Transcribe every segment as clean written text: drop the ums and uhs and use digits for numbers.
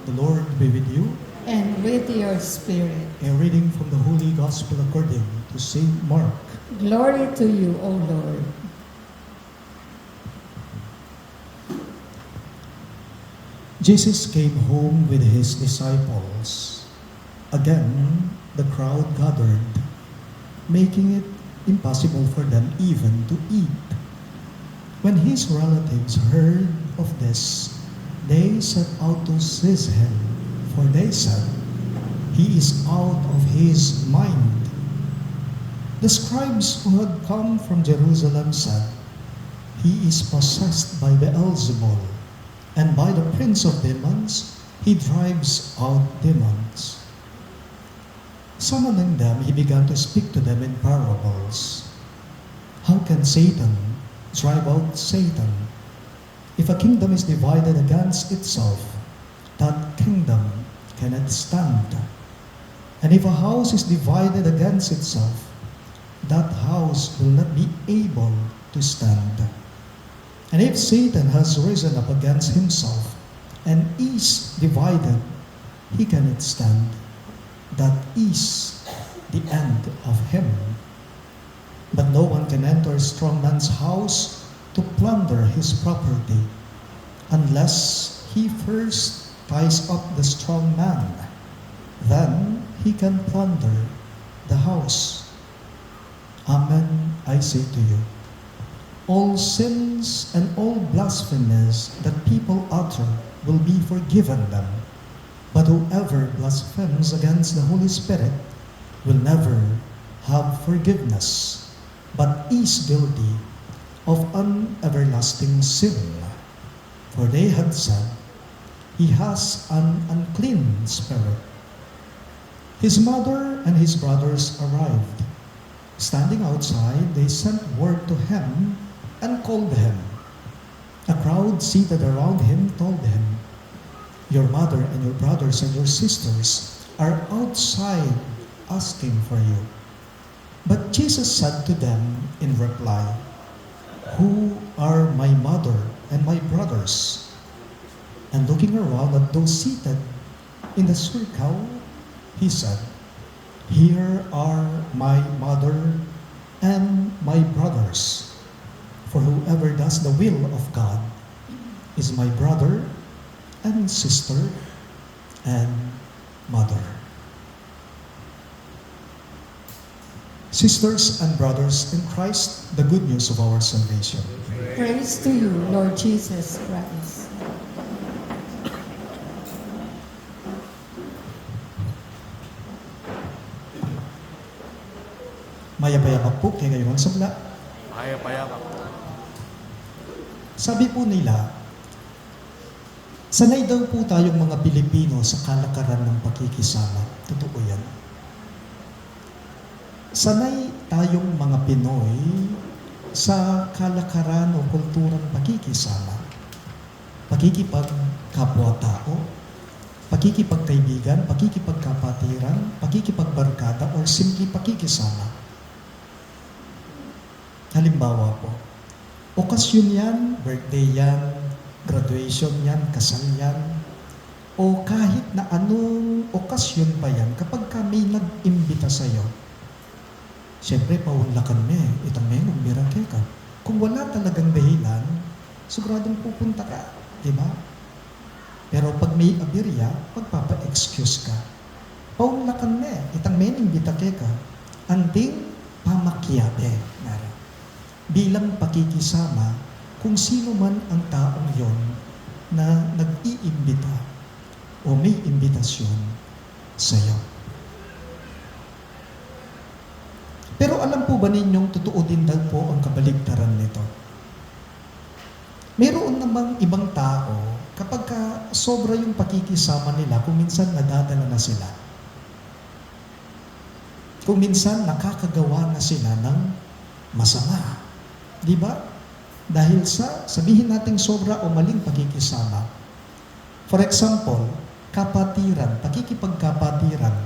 The Lord be with you. and with your spirit. A reading from the Holy Gospel according to Saint Mark. Glory to you, O Lord. Jesus came home with his disciples. Again, the crowd gathered, making it impossible for them even to eat. When his relatives heard of this, they set out to seize him, for they said, "He is out of his mind." The scribes who had come from Jerusalem said, "He is possessed by Beelzebul, and by the prince of demons, he drives out demons." Summoning them, he began to speak to them in parables. How can Satan drive out Satan? If a kingdom is divided against itself, that kingdom cannot stand. And if a house is divided against itself, that house will not be able to stand. And if Satan has risen up against himself and is divided, he cannot stand. That is the end of him. But no one can enter a strong man's house to plunder his property unless he first ties up the strong man. Then he can plunder the house. Amen, I say to you, all sins and all blasphemies that people utter will be forgiven them. But whoever blasphemes against the Holy Spirit will never have forgiveness, but is guilty of an everlasting sin. For they had said, "He has an unclean spirit." His mother and his brothers arrived. Standing outside, they sent word to him and called him. A crowd seated around him told him, "Your mother and your brothers and your sisters are outside asking for you." But Jesus said to them in reply, "Who are my mother and my brothers?" And looking around at those seated in the circle, he said, "Here are my mother and my brothers. For whoever does the will of God is my brother and sister and mother." Sisters and brothers in Christ, the good news of our salvation. Praise to you, Lord Jesus Christ. Mayapayapak po kay ngayong sabla. Payapa. Sabi po nila, sanay daw po tayong mga Pilipino sa kalakaran ng pakikisama. Totoo yan. Sanay tayong mga Pinoy sa kalakaran o kulturang pakikisama. Pakikipagkapwa-tao, pakikipagkaibigan, pakikipagkapatiran, pakikipagbarkada, or simply pakikisama. Halimbawa po, okasyon yan, birthday yan, graduation yan, kasal yan, o kahit na anong okasyon pa yan, kapag kami nag-imbita sa'yo, siyempre, paunlakan me, itang may umbirang ka. Kung wala talagang dahilan, siguradong pupunta ka, di ba? Pero pag may abirya, magpapa-excuse ka. Paunlakan me, itang may umbita ka. Anding pamakyabe. Bilang pakikisama, kung sino man ang taong yon na nag-iimbita o may imbitasyon sa'yo. Pero alam po ba ninyong totoo din daw po ang kabaligtaran nito? Mayroon namang ibang tao, kapag sobra yung pakikisama nila, kung minsan nadadala na sila. Kung minsan nakakagawa na sila ng masama. Di ba? Dahil sa, sabihin nating sobra o maling pakikisama. For example, kapatiran, pakikipagkapatiran,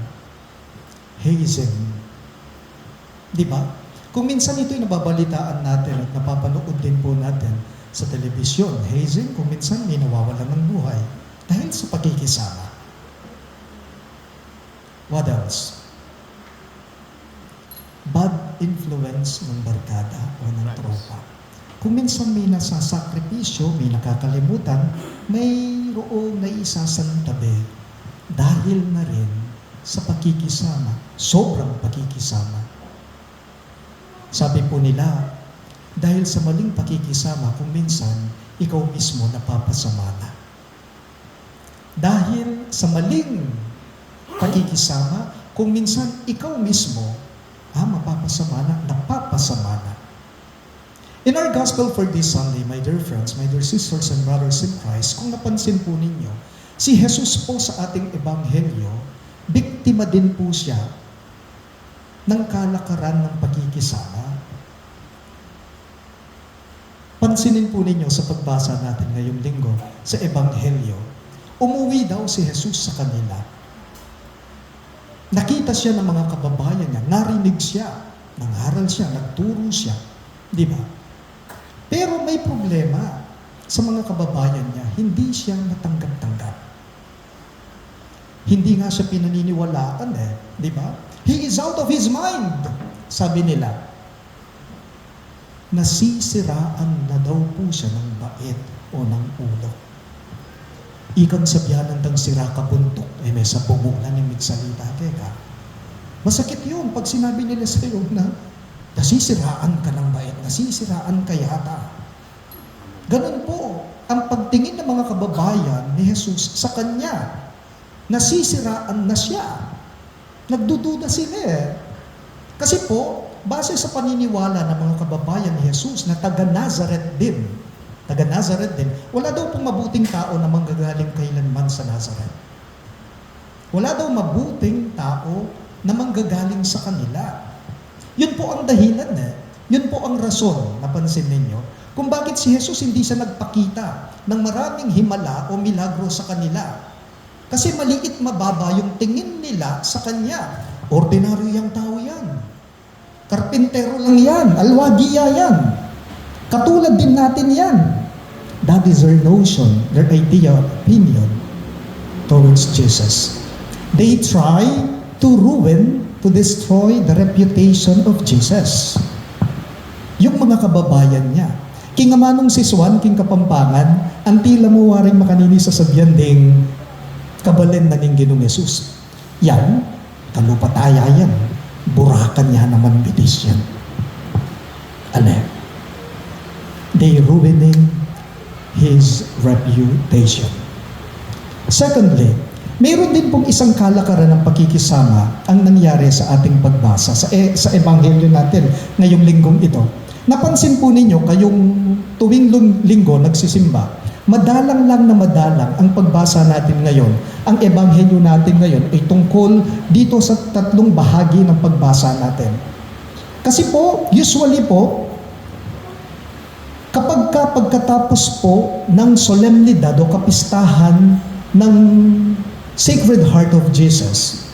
hazing. Di ba? Kung minsan ito'y nababalitaan natin at napapanood din po natin sa telebisyon, hazing, kung minsan may nawawalan ng buhay. Dahil sa pakikisama. What else? Bad influence ng barkada o ng tropa. Kung minsan may nasasakripisyo, may nakakalimutan, mayroong naisasantabi dahil na rin sa pakikisama, sobrang pakikisama. Sabi po nila, dahil sa maling pakikisama, kung minsan, ikaw mismo napapasama na. Dahil sa maling pakikisama, kung minsan, ikaw mismo, mapapasama na, napapasama na. In our gospel for this Sunday, my dear friends, my dear sisters and brothers in Christ, kung napansin po ninyo, si Jesus po sa ating ebanghelyo, biktima din po siya ng kalakaran ng pakikisama. Pansinin po ninyo sa pagbasa natin ngayong linggo sa ebanghelyo, umuwi daw si Jesus sa kanila. Nakita siya ng mga kababayan niya, narinig siya, nangaral siya, nagturo siya. Di ba? Pero may problema sa mga kababayan niya, hindi siya natanggap-tanggap. Hindi nga siya pinaniniwalaan di ba? He is out of his mind, sabi nila. Nasisiraan na daw po siya ng bait o ng ulo. Ikang sabihan ng sira ka buntok, may sa bumulan yung migsalita. Teka, masakit yun pag sinabi nila sa iyo na nasisiraan ka ng bait, nasisiraan ka yata. Ganun po ang pagtingin ng mga kababayan ni Jesus sa kanya. Nasisiraan na siya. Nagdududa sila Kasi po, base sa paniniwala ng mga kababayan ni Jesus na taga-Nazareth din, wala daw pong mabuting tao na manggagaling kailanman sa Nazareth. Wala daw mabuting tao na manggagaling sa kanila. Yun po ang dahilan Yun po ang rason, napansin ninyo, kung bakit si Jesus hindi siya nagpakita ng maraming himala o milagro sa kanila. Kasi maliit mababa yung tingin nila sa Kanya. Ordinaryo yung tao yan. Karpintero lang yan. Alwagiya yan. Katulad din natin yan. That is their notion, their idea, opinion towards Jesus. They try to ruin, to destroy the reputation of Jesus. Yung mga kababayan niya. King Amanong Siswan, King Kapampangan, ang tila mo waring makanini sa sabyan ding kabalen na ning Ginoong Jesus. Yan, kalupataya yan. Burakan niya naman bitis yan. They ruining his reputation. Secondly, mayroon din pong isang kalakaran ng pakikisama ang nangyari sa ating pagbasa sa ebanghelyo natin ngayong linggong ito. Napansin po ninyo, kayong tuwing linggo nagsisimba, madalang lang na madalang ang pagbasa natin ngayon. Ang ebanghelyo natin ngayon ay tungkol dito sa tatlong bahagi ng pagbasa natin. Kasi po, usually po, pagkatapos po ng solemnidad o kapistahan ng Sacred Heart of Jesus,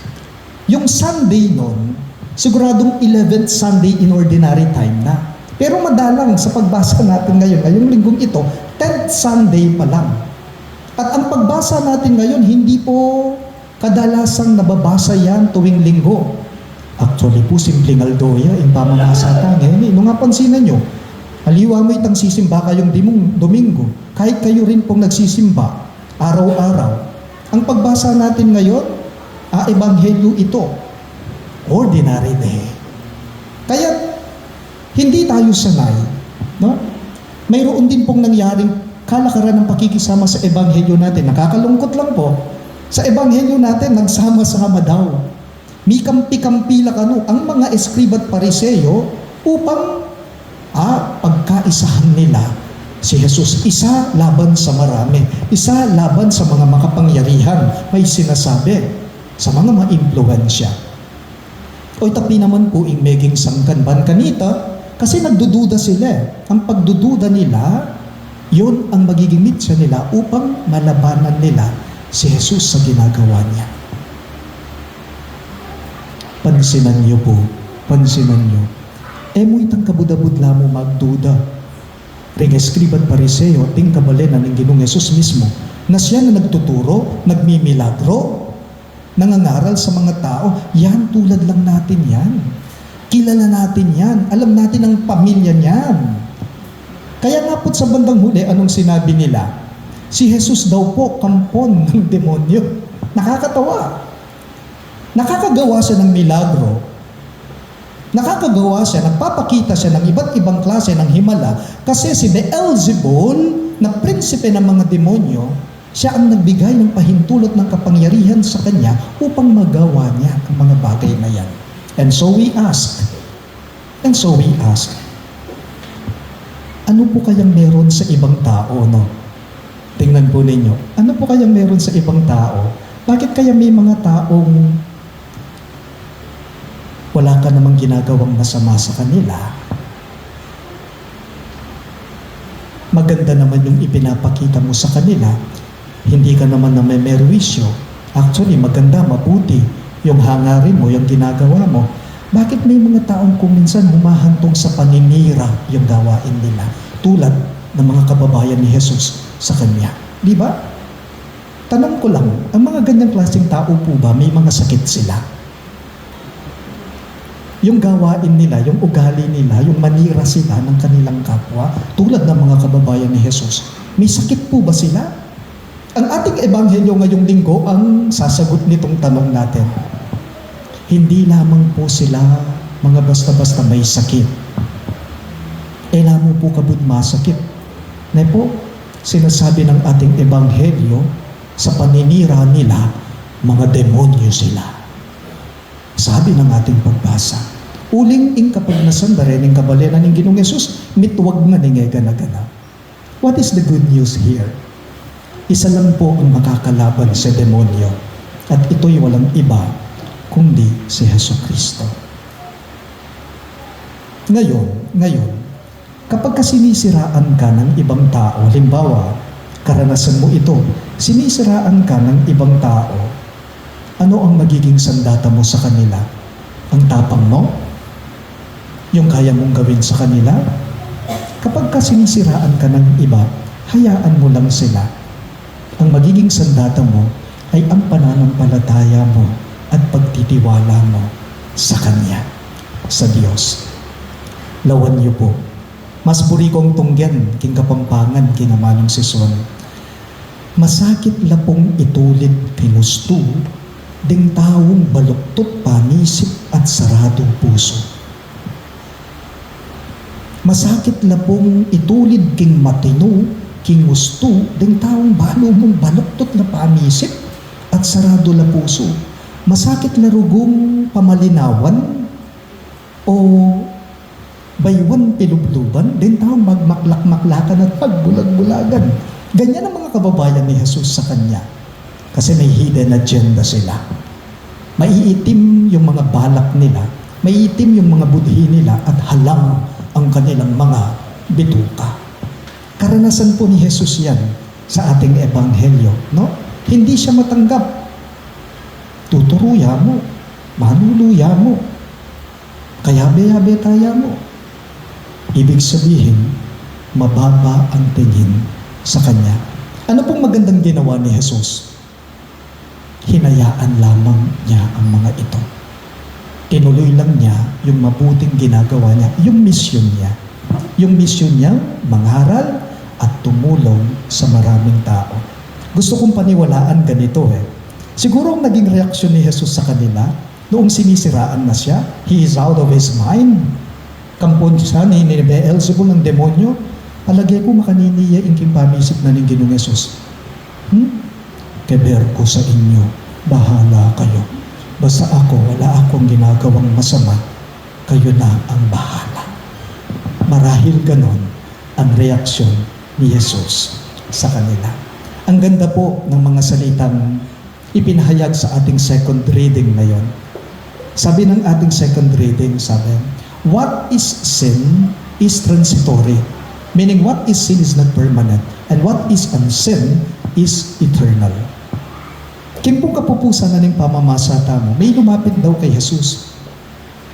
yung Sunday nun, siguradong 11th Sunday in ordinary time na. Pero madalang sa pagbasa natin ngayon, ngayong linggong ito, 10th Sunday pa lang. At ang pagbasa natin ngayon, hindi po kadalasang nababasa yan tuwing linggo. Actually po, simpleng aldoya, yung pamamasa ngayon. Nung nga pansinan nyo, haliwa mo itang sisimba kayong Domingo, kahit kayo rin pong nagsisimba, araw-araw. Ang pagbasa natin ngayon, ebanghelyo ito, ordinary day. Kaya, hindi tayo sanay, no? Mayroon din pong nangyaring kalakaran ng pakikisama sa ebanghelyo natin. Nakakalungkot lang po, sa ebanghelyo natin, nagsama-sama daw. May kampi-kampi lang ang mga eskriba at pariseyo upang pagkaisahan nila si Jesus. Isa laban sa marami, isa laban sa mga makapangyarihan, may sinasabi sa mga maimpluwensya. O tapi naman po ing meging sangkanban kanita, kasi nagdududa sila. Ang pagdududa nila, yun ang magiging mitya nila upang malabanan nila si Jesus sa ginagawa niya. Pansinan niyo po, pansinan niyo. Mo itang kabudabudla mo magduda. Ring eskribat pariseo, ting kabalen na ng Ginoong Jesus mismo, na siya na nagtuturo, nagmimilagro, nangangaral sa mga tao. Yan, tulad lang natin yan. Kilala natin yan. Alam natin ang pamilya niyan. Kaya nga po sa bandang huli, anong sinabi nila? Si Jesus daw po kampon ng demonyo. Nakakatawa. Nakakagawa siya ng milagro. Nakakagawa siya, nagpapakita siya ng iba't ibang klase ng himala kasi si Beelzebul, na prinsipe ng mga demonyo, siya ang nagbigay ng pahintulot ng kapangyarihan sa kanya upang magawa niya ang mga bagay na yan. And so we ask, ano po kayang meron sa ibang tao, no? Tingnan po ninyo, ano po kayang meron sa ibang tao? Bakit kaya may mga taong wala ka namang ginagawang masama sa kanila? Maganda naman yung ipinapakita mo sa kanila. Hindi ka naman na may merwisyo. Actually, maganda, mabuti yung hangarin mo, yung ginagawa mo. Bakit may mga taong kung minsan humahantong sa paninira yung gawain nila? Tulad ng mga kababayan ni Jesus sa kanya. Di ba? Tanong ko lang, ang mga ganyang klaseng tao po ba, may mga sakit sila? Yung gawain nila, yung ugali nila, yung manira sila ng kanilang kapwa, tulad ng mga kababayan ni Jesus, may sakit po ba sila? Ang ating ebanghelyo ngayong linggo ang sasagot nitong tanong natin. Hindi lamang po sila mga basta-basta may sakit. Mo po kabud masakit. Na po, sinasabi ng ating ebanghelyo, sa paninira nila, mga demonyo sila. Sabi ng ating pagbasa, uling ing kapagnasan darin ing kabalena ng Ginoong Yesus, mitwag nga ning gana-gana. What is the good news here? Isa lang po ang makakalaban sa demonyo, at ito'y walang iba kundi si Jesucristo. Ngayon, kapag sinisiraan ka ng ibang tao, halimbawa, karanasan mo ito, sinisiraan ka ng ibang tao, ano ang magiging sandata mo sa kanila? Ang tapang mo? Yung kaya mong gawin sa kanila? Kapag sinisiraan ka ng iba, hayaan mo lang sila. Ang magiging sandata mo ay ang pananampalataya mo at pagtitiwala mo sa Kanya, sa Diyos. Lawan niyo po. Mas puri kong tungyan, king kapampangan, king amanong sison. Masakit lapong itulid pinusto, ding taong baluktot panisip at saradong puso. Masakit lapong itulid king matino, king gusto, ding taong balo mong baluktot na panisip at sarado na puso. Masakit na rugong pamalinawan o baywan pilubluban, din taong magmaklak-maklakan at pagbulag-bulagan. Ganyan ang mga kababayan ni Jesus sa Kanya. Kasi may hidden agenda sila. Maiitim yung mga balak nila, maiitim yung mga budhi nila at halang ang kanilang mga bituka. Karanasan po ni Jesus yan sa ating ebanghelyo, no? Hindi siya matanggap. Tuturuya mo, manuluya mo, kayabe-yabe-taya mo. Ibig sabihin, mababa ang tingin sa Kanya. Ano pong magandang ginawa ni Jesus? Hinayaan lamang niya ang mga ito. Tinuloy lang niya yung mabuting ginagawa niya, yung misyon niya. Yung misyon niya, mangaral at tumulong sa maraming tao. Gusto kong paniwalaan ganito Siguro ang naging reaksyon ni Jesus sa kanila, noong sinisiraan na siya, he is out of his mind. Kampon siya ni Beelzebul ng demonyo, palagay ko makaniniya ingking pamisip na ng Ginoong Yesus. Keber ko sa inyo, bahala kayo. Basta ako, wala akong ginagawang masama, kayo na ang bahala. Marahil ganon ang reaksyon ni Jesus sa kanila. Ang ganda po ng mga salitang ipinahayag sa ating second reading ngayon. Sabi ng ating second reading, what is sin is transitory. Meaning, what is sin is not permanent. And what is unsin is eternal. King pong kapupusan na ng pamamasata mo, may lumapit daw kay Jesus.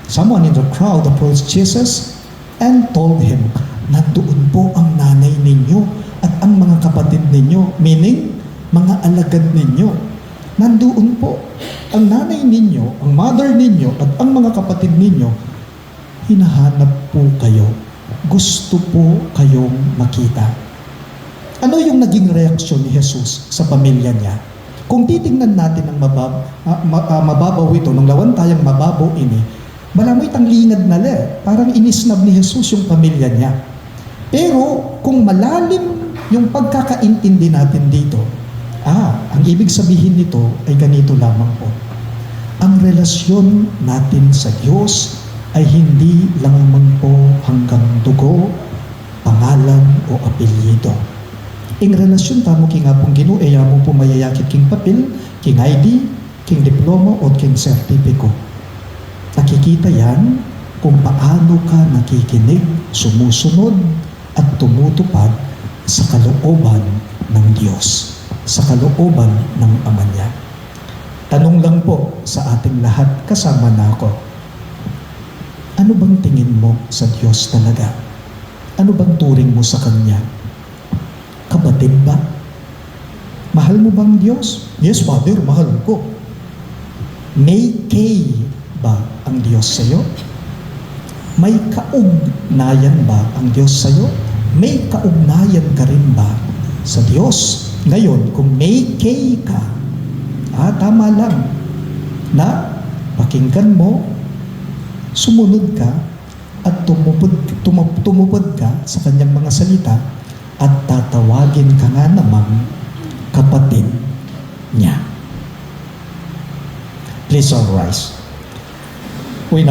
Someone in the crowd approached Jesus and told him, nandoon po ang nanay ninyo at ang mga kapatid ninyo. Meaning, mga alagad ninyo. Nandoon po ang nanay ninyo, ang mother ninyo, at ang mga kapatid ninyo. Hinahanap po kayo. Gusto po kayong makita. Ano yung naging reaksyon ni Jesus sa pamilya niya? Kung titingnan natin ang mababaw ito, nung lawantayang mababaw ini, malamoy tanglingad na parang inisnab ni Jesus yung pamilya niya. Pero kung malalim yung pagkakaintindi natin dito, ang ibig sabihin nito ay ganito lamang po. Ang relasyon natin sa Diyos ay hindi lamang po hanggang dugo, pangalan o apelyido. Ing relasyon tamo king apong Ginoo ay amo po mayayakit king papel, king ID, king diploma o king sertipiko. Nakikita yan kung paano ka nakikinig, sumusunod at tumutupad sa kalooban ng Diyos, sa kalooban ng Ama niya. Tanong lang po sa ating lahat, kasama na ako. Ano bang tingin mo sa Diyos talaga? Ano bang turing mo sa Kanya? Kapatid ba? Mahal mo bang Diyos? Yes, Father, mahal ko. May kay ba ang Diyos sa iyo? May kaugnayan ba ang Diyos sa iyo? May kaugnayan ka rin ba sa Diyos? Ngayon, kung may kay ka, tama lang na pakinggan mo, sumunod ka, at tumupod ka sa kanyang mga salita, at tatawagin ka nga namang kapatid niya. Please all rise.